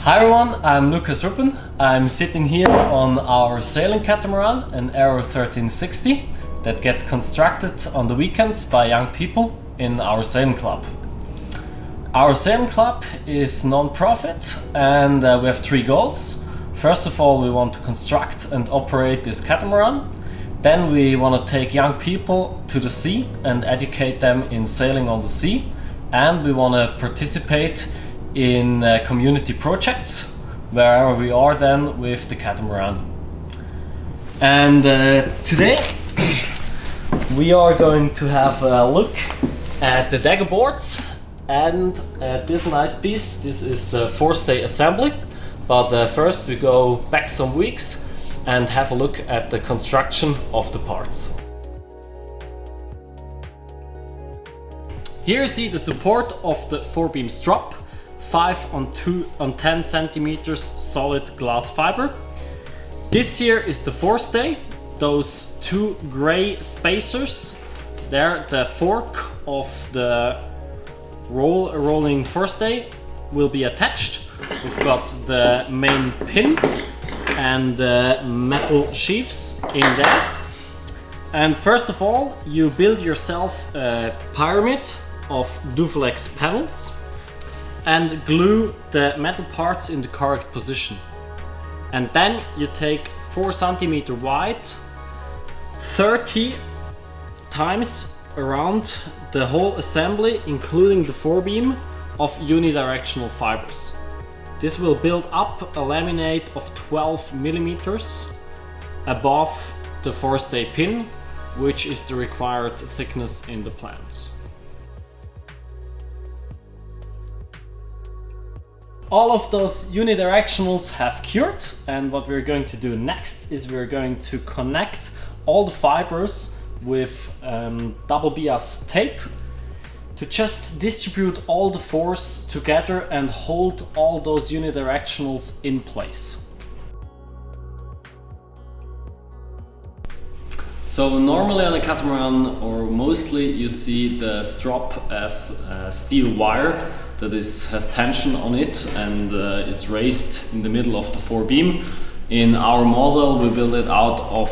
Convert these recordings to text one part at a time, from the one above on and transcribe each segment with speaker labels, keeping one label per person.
Speaker 1: Hi everyone, I'm Lukas. I'm sitting here on our sailing catamaran, an Arrow 1360, that gets constructed on the weekends by young people in our sailing club. Our sailing club is non-profit and we have three goals. First of all, we want to construct and operate this catamaran. Then we want to take young people to the sea and educate them in sailing on the sea. And we want to participate in community projects wherever we are then with the catamaran. And today we are going to have a look at the daggerboards and this nice piece. This is the forestay assembly, but first we go back some weeks and have a look at the construction of the parts. Here you see the support of the forebeam strop, 5 on 10 centimeters solid glass fiber. This here is the forestay, those two gray spacers. There the fork of the rolling forestay will be attached. We've got the main pin and the metal sheaths in there. And first of all, you build yourself a pyramid of Duvalex panels and glue the metal parts in the correct position. And then you take 4 centimeter wide, 30 times around the whole assembly, including the forebeam, of unidirectional fibers. This will build up a laminate of 12 millimeters above the forestay pin, which is the required thickness in the plans. All of those unidirectionals have cured, and what we're going to do next is we're going to connect all the fibers with double bias tape to just distribute all the force together and hold all those unidirectionals in place. So normally on a catamaran, or mostly, you see the strop as steel wire that has tension on it and is raised in the middle of the forebeam. In our model, we build it out of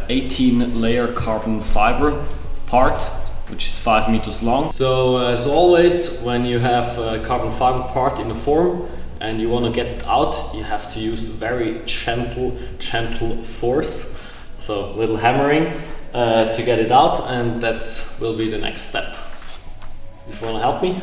Speaker 1: 18 layer carbon fiber part, which is 5 meters long. So as always, when you have a carbon fiber part in the form and you want to get it out, you have to use very gentle force. So little hammering to get it out, and that will be the next step. If you want to help me.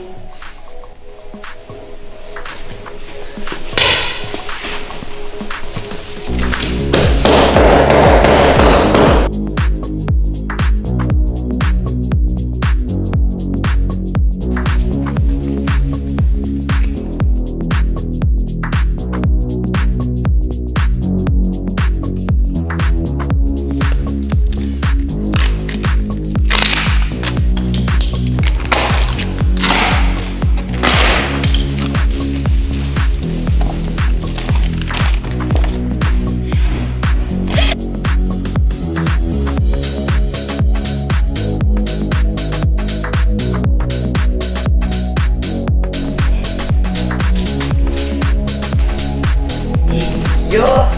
Speaker 2: Ja,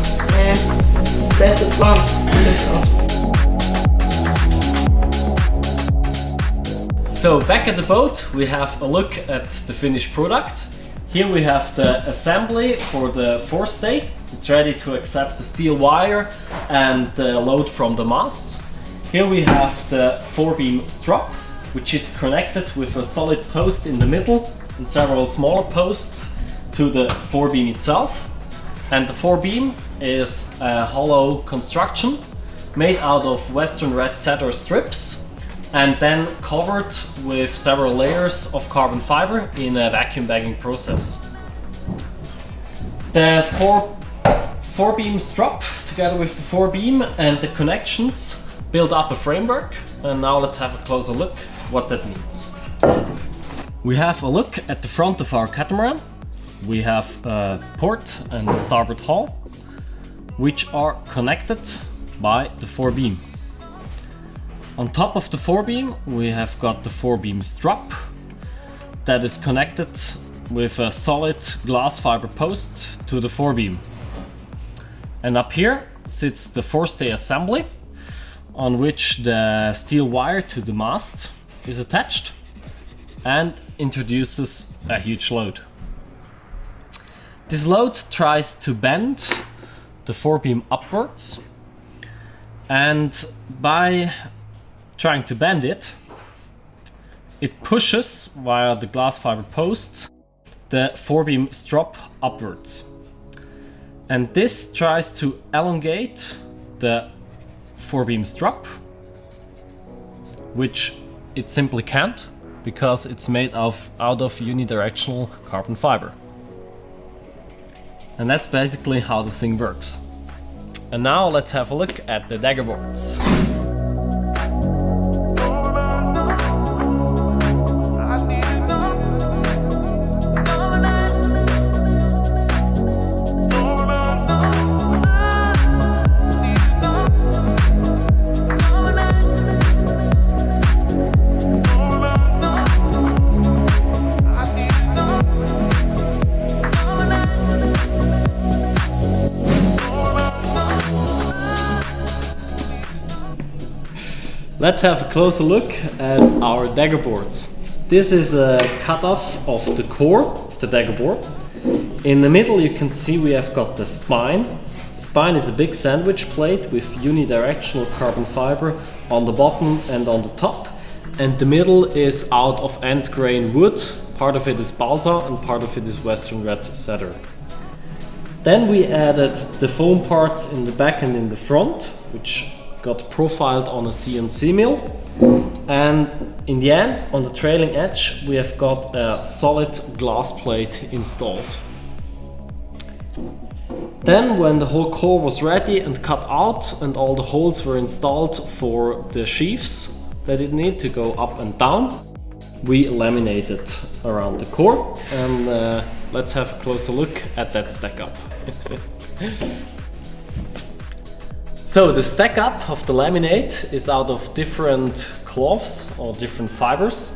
Speaker 2: bästa plan.
Speaker 1: So back at the boat, we have a look at the finished product. Here we have the assembly for the forestay. It's ready to accept the steel wire and the load from the mast. Here we have the forebeam strop, which is connected with a solid post in the middle and several smaller posts to the forebeam itself. And the forebeam is a hollow construction made out of Western red cedar strips and then covered with several layers of carbon fiber in a vacuum bagging process. The forebeam strop, together with the forebeam and the connections, build up a framework, and now let's have a closer look what that means. We have a look at the front of our catamaran. We have a port and a starboard hull, which are connected by the forebeam. On top of the forebeam, we have got the forebeam strap that is connected with a solid glass fiber post to the forebeam. And up here sits the forestay assembly, on which the steel wire to the mast is attached and introduces a huge load. This load tries to bend the forebeam upwards, and by trying to bend it, it pushes via the glass fiber post the forebeam strop upwards. And this tries to elongate the forebeam strop, which it simply can't because it's made out of unidirectional carbon fiber. And that's basically how the thing works. And now let's have a look at the daggerboards. Let's have a closer look at our daggerboards. This is a cutoff of the core of the daggerboard. In the middle you can see we have got the spine. The spine is a big sandwich plate with unidirectional carbon fiber on the bottom and on the top. And the middle is out of end grain wood. Part of it is balsa and part of it is western red cedar. Then we added the foam parts in the back and in the front, which got profiled on a CNC mill, and in the end, on the trailing edge, we have got a solid glass plate installed. Then, when the whole core was ready and cut out and all the holes were installed for the sheaths that it need to go up and down, we laminated around the core, and let's have a closer look at that stack up. So the stack up of the laminate is out of different cloths or different fibers.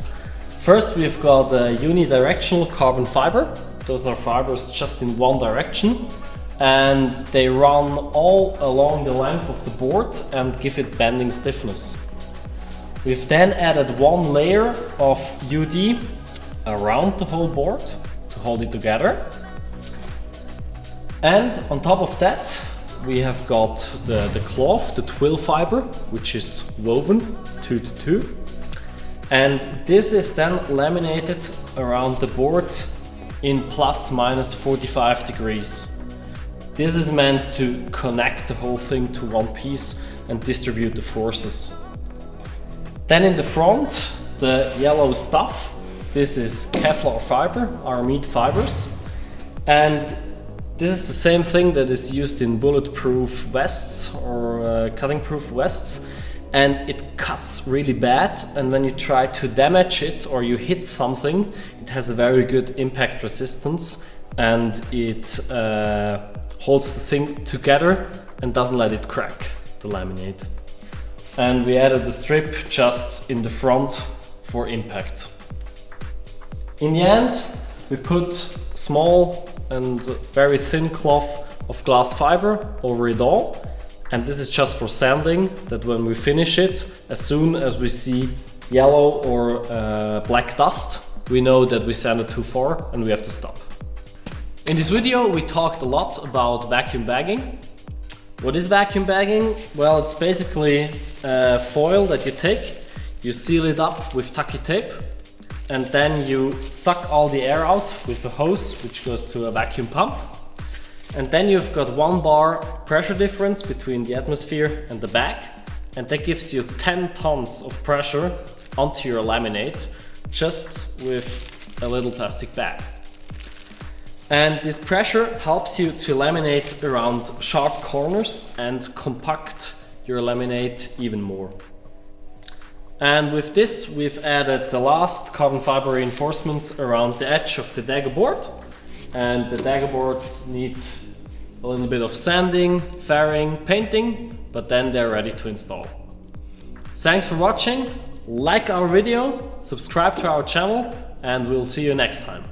Speaker 1: First we've got a unidirectional carbon fiber. Those are fibers just in one direction, and they run all along the length of the board and give it bending stiffness. We've then added one layer of UD around the whole board to hold it together. And on top of that, we have got the cloth, the twill fiber, which is woven 2 to 2. And this is then laminated around the board in plus minus 45 degrees. This is meant to connect the whole thing to one piece and distribute the forces. Then in the front, the yellow stuff, this is Kevlar fiber, aramid fibers. And this is the same thing that is used in bulletproof vests or cutting-proof vests, and it cuts really bad, and when you try to damage it or you hit something, it has a very good impact resistance, and it holds the thing together and doesn't let it crack, the laminate. And we added the strip just in the front for impact. In the end, we put small and very thin cloth of glass fiber over it all, and this is just for sanding, that when we finish it, as soon as we see yellow or black dust, we know that we sanded too far and we have to stop. In this video we talked a lot about vacuum bagging. What is vacuum bagging? Well, it's basically a foil that you take, you seal it up with tacky tape, and then you suck all the air out with a hose which goes to a vacuum pump. And then you've got 1 bar pressure difference between the atmosphere and the bag, and that gives you 10 tons of pressure onto your laminate just with a little plastic bag. And this pressure helps you to laminate around sharp corners and compact your laminate even more. And with this, we've added the last carbon fiber reinforcements around the edge of the daggerboard. And the daggerboards need a little bit of sanding, fairing, painting, but then they're ready to install. Thanks for watching, like our video, subscribe to our channel, and we'll see you next time.